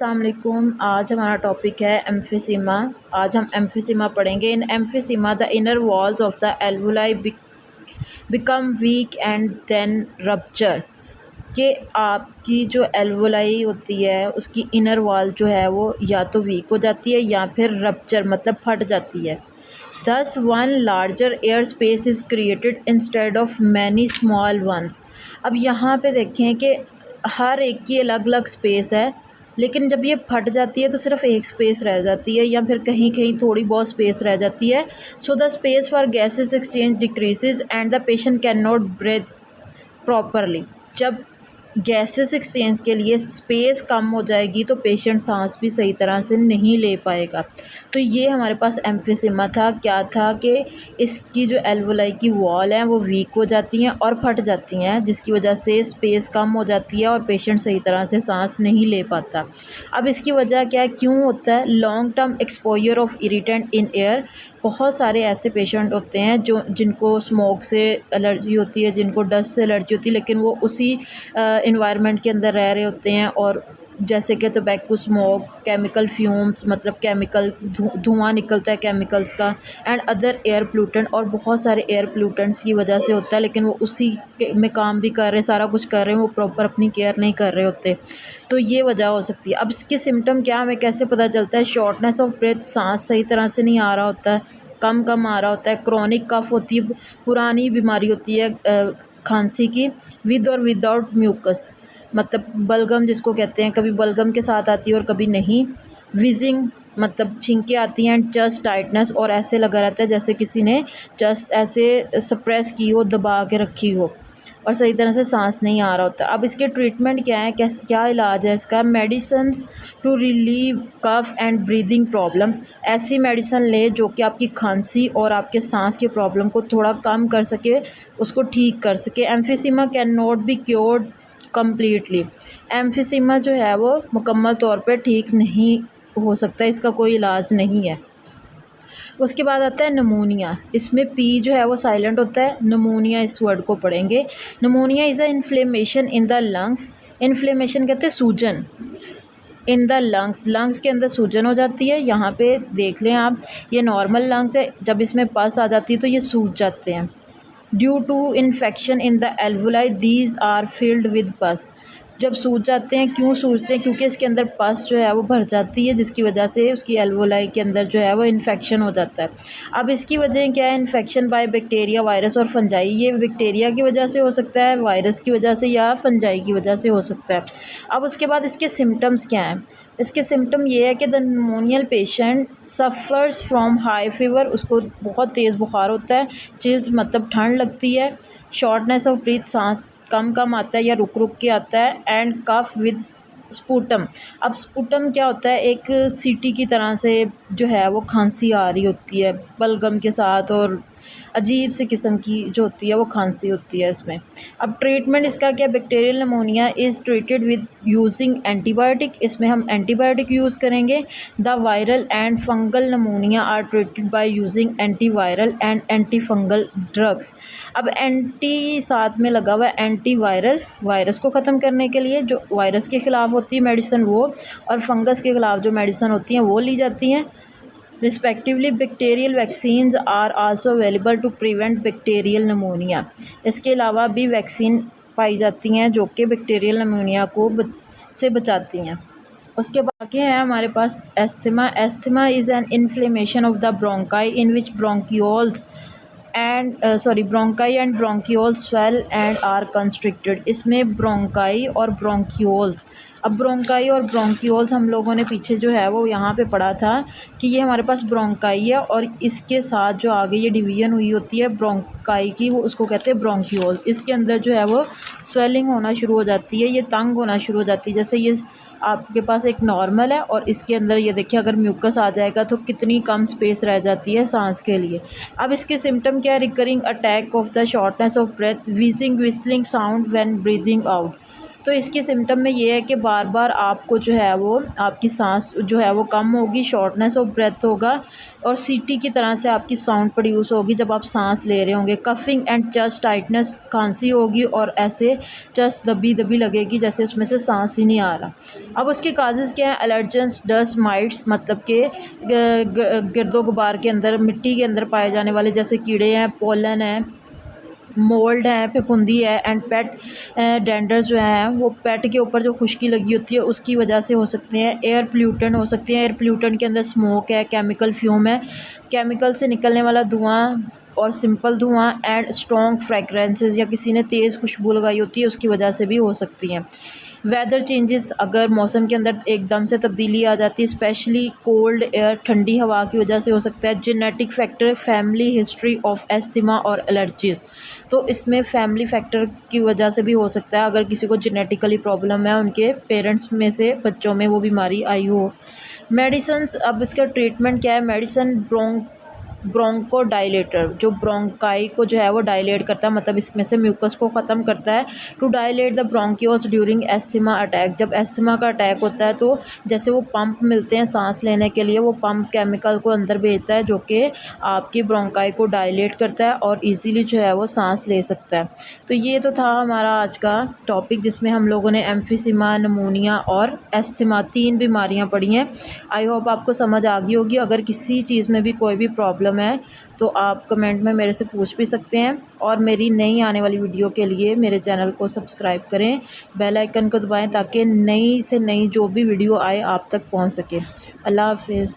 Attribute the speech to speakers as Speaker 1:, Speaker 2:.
Speaker 1: अस्सलाम वालेकुम। आज हमारा टॉपिक है एम्फीसीमा। आज हम एम्फीसीमा पढ़ेंगे। In emphysema the inner walls of the alveoli become weak and then rupture. कि आपकी जो एल्वुलाई होती है उसकी इनर वॉल जो है वो या तो वीक हो जाती है या फिर रप्चर मतलब फट जाती है। Thus one larger air space is created instead of many small ones। अब यहाँ पे देखें कि हर एक की अलग अलग स्पेस है, लेकिन जब ये फट जाती है तो सिर्फ एक स्पेस रह जाती है या फिर कहीं कहीं थोड़ी बहुत स्पेस रह जाती है। So the space for gases exchange decreases and the patient can not breathe properly. जब गैसेस एक्सचेंज के लिए स्पेस कम हो जाएगी तो पेशेंट सांस भी सही तरह से नहीं ले पाएगा। तो ये हमारे पास एम्फीसीमा था। क्या था कि इसकी जो एल्वुलाई की वॉल है वो वीक हो जाती हैं और फट जाती हैं, जिसकी वजह से स्पेस कम हो जाती है और पेशेंट सही तरह से सांस नहीं ले पाता। अब इसकी वजह क्या है, क्यों होता है? Long term exposure of irritant in air. बहुत सारे ऐसे पेशेंट होते हैं जिनको स्मोक से एलर्जी होती है, जिनको डस्ट से एलर्जी होती है, लेकिन वो उसी इन्वायरमेंट के अंदर रह रहे होते हैं और जैसे कि टोबैको स्मोक, केमिकल फ्यूम्स मतलब केमिकल धुआं निकलता है केमिकल्स का, एंड अदर एयर पोल्यूटेंट, और बहुत सारे एयर पोल्यूटेंट्स की वजह से होता है, लेकिन वो उसी में काम भी कर रहे हैं, सारा कुछ कर रहे हैं, वो प्रॉपर अपनी केयर नहीं कर रहे होते। तो ये वजह हो सकती है। अब इसके सिम्टम क्या हमें कैसे पता चलता है? शॉर्टनेस ऑफ ब्रेथ, सांस सही तरह से नहीं आ रहा होता है, कम कम आ रहा होता है। क्रॉनिक कफ होती है, पुरानी बीमारी होती है खांसी की, विद और विदाउट म्यूकस मतलब बलगम जिसको कहते हैं, कभी बलगम के साथ आती है और कभी नहीं। विजिंग मतलब छींकें आती हैं, एंड चेस्ट टाइटनेस, और ऐसे लगा रहता है जैसे किसी ने चेस्ट ऐसे सप्रेस की हो, दबा के रखी हो, और सही तरह से सांस नहीं आ रहा होता। अब इसके ट्रीटमेंट क्या है, क्या इलाज है इसका? Medicines to relieve cough and breathing problem. ऐसी मेडिसन ले जो कि आपकी खांसी और आपके सांस के प्रॉब्लम को थोड़ा कम कर सके, उसको ठीक कर सके। Emphysema can not be cured completely. Emphysema जो है वो मुकम्मल तौर पे ठीक नहीं हो सकता, इसका कोई इलाज नहीं है। उसके बाद आता है नमूनिया। इसमें पी जो है वो साइलेंट होता है। नमूनिया इस वर्ड को पढ़ेंगे। नमूनिया is a inflammation in the lungs. Inflammation कहते हैं सूजन इन द लंग्स। लंग्स के अंदर सूजन हो जाती है। यहाँ पे देख लें आप, ये नॉर्मल लंग्स है, जब इसमें पस आ जाती है तो ये सूज जाते हैं। Due to infection in the alveoli these are filled with pus. जब सूज जाते हैं, क्यों सूजते हैं? क्योंकि इसके अंदर पस जो है वो भर जाती है, जिसकी वजह से उसकी एल्वुलाई के अंदर जो है वो इन्फेक्शन हो जाता है। अब इसकी वजह क्या है? इन्फेक्शन बाय बैक्टीरिया, वायरस और फंजाई। ये बैक्टीरिया की वजह से हो सकता है, वायरस की वजह से, या फंजाई की वजह से हो सकता है। अब उसके बाद इसके सिम्टम्स क्या हैं? इसके सिम्टम ये है कि the pneumonial patient suffers from high fever, उसको बहुत तेज़ बुखार होता है, चिल्स मतलब ठंड लगती है, शॉर्टनेस ऑफ ब्रीथ, सांस कम कम आता है या रुक रुक के आता है, एंड कफ विद स्पूटम। अब स्पूटम क्या होता है? एक सीटी की तरह से जो है वो खांसी आ रही होती है बलगम के साथ, और अजीब सी किस्म की जो होती है वो खांसी होती है इसमें। अब ट्रीटमेंट इसका क्या? Bacterial pneumonia is treated with using antibiotic. इसमें हम एंटीबायोटिक यूज़ करेंगे। The viral and fungal pneumonia are treated by using antiviral and antifungal drugs. अब एंटी साथ में लगा हुआ है, एंटी वायरल, वायरस को ख़त्म करने के लिए जो वायरस के ख़िलाफ़ होती है मेडिसिन वो, और फंगस के ख़िलाफ़ जो मेडिसिन होती हैं वो ली जाती हैं respectively. Bacterial vaccines are also available to prevent bacterial pneumonia. इसके अलावा भी वैक्सीन पाई जाती हैं जो कि बैक्टीरियल निमोनिया को से बचाती हैं। उसके बाकी है हमारे पास asthma. Asthma is an inflammation of the bronchi in which bronchioles bronchi and bronchioles swell and are constricted. इसमें ब्रोंकाई और ब्रोंकियोल्स, अब ब्रोंकाई और ब्रोंकियोल्स हम लोगों ने पीछे जो है वो यहाँ पे पढ़ा था कि ये हमारे पास ब्रोंकाई है, और इसके साथ जो आगे ये डिवीज़न हुई होती है ब्रोंकाई की, वो उसको कहते हैं ब्रोंकियोल्स। इसके अंदर जो है वो स्वेलिंग होना शुरू हो जाती है, ये तंग होना शुरू हो जाती है। जैसे ये आपके पास एक नॉर्मल है और इसके अंदर ये देखिए अगर म्यूकस आ जाएगा तो कितनी कम स्पेस रह जाती है सांस के लिए। अब इसके सिम्टम क्या है? Recurring attack of the shortness of breath, wheezing whistling sound when breathing out. तो इसके सिम्टम में ये है कि बार बार आपको जो है वो आपकी सांस जो है वो कम होगी, शॉर्टनेस ऑफ ब्रेथ होगा और सीटी की तरह से आपकी साउंड प्रोड्यूस होगी जब आप सांस ले रहे होंगे। कफिंग एंड चेस्ट टाइटनेस, खांसी होगी और ऐसे चेस्ट दबी दबी लगेगी जैसे उसमें से सांस ही नहीं आ रहा। अब उसके काजेज़ क्या हैं? एलर्जेंस, डस्ट माइट्स मतलब कि गिरदो गुबार के अंदर, मिट्टी के अंदर पाए जाने वाले जैसे कीड़े हैं, पोलन है, मोल्ड है, फफूंदी है एंड पेट डेंडर जो है वो पेट के ऊपर जो खुश्की लगी होती है उसकी वजह से हो सकते हैं। एयर पोल्यूटेंट हो सकते हैं, एयर पोल्यूटेंट के अंदर स्मोक है, केमिकल फ्यूम है, केमिकल से निकलने वाला धुआं और सिंपल धुआं एंड स्ट्रॉन्ग फ्रेगरेंसेस या किसी ने तेज़ खुशबू लगाई होती है उसकी वजह से भी हो सकती हैं। वेदर चेंजेस, अगर मौसम के अंदर एकदम से तब्दीली आ जाती है, स्पेशली कोल्ड एयर, ठंडी हवा की वजह से हो सकता है। Genetic factor, family history of asthma और एलर्जीज़, तो इसमें फैमिली फैक्टर की वजह से भी हो सकता है। अगर किसी को जेनेटिकली प्रॉब्लम है, उनके पेरेंट्स में से बच्चों में वो बीमारी आई हो। मेडिसन्स, अब इसका ट्रीटमेंट क्या है? मेडिसन ब्रोंकोडाइलेटर, जो ब्रोंकाई को जो है वो डायलेट करता है, मतलब इसमें से म्यूकस को ख़त्म करता है। To dilate the bronchioles during asthma attack, जब एस्थमा का अटैक होता है तो जैसे वो पंप मिलते हैं सांस लेने के लिए, वो पंप केमिकल को अंदर भेजता है जो कि आपकी ब्रोंकाई को डायलेट करता है और इजीली जो है वो सांस ले सकता है। तो ये तो था हमारा आज का टॉपिक जिसमें हम लोगों ने एम्फीसीमा, निमोनिया और एस्थमा 3 बीमारियाँ पढ़ी हैं। आई होप आपको समझ आ गई होगी। अगर किसी चीज़ में भी कोई भी प्रॉब्लम है तो आप कमेंट में मेरे से पूछ भी सकते हैं और मेरी नई आने वाली वीडियो के लिए मेरे चैनल को सब्सक्राइब करें, बेल आइकन को दबाएं ताकि नई से नई जो भी वीडियो आए आप तक पहुंच सके। अल्लाह हाफिज़।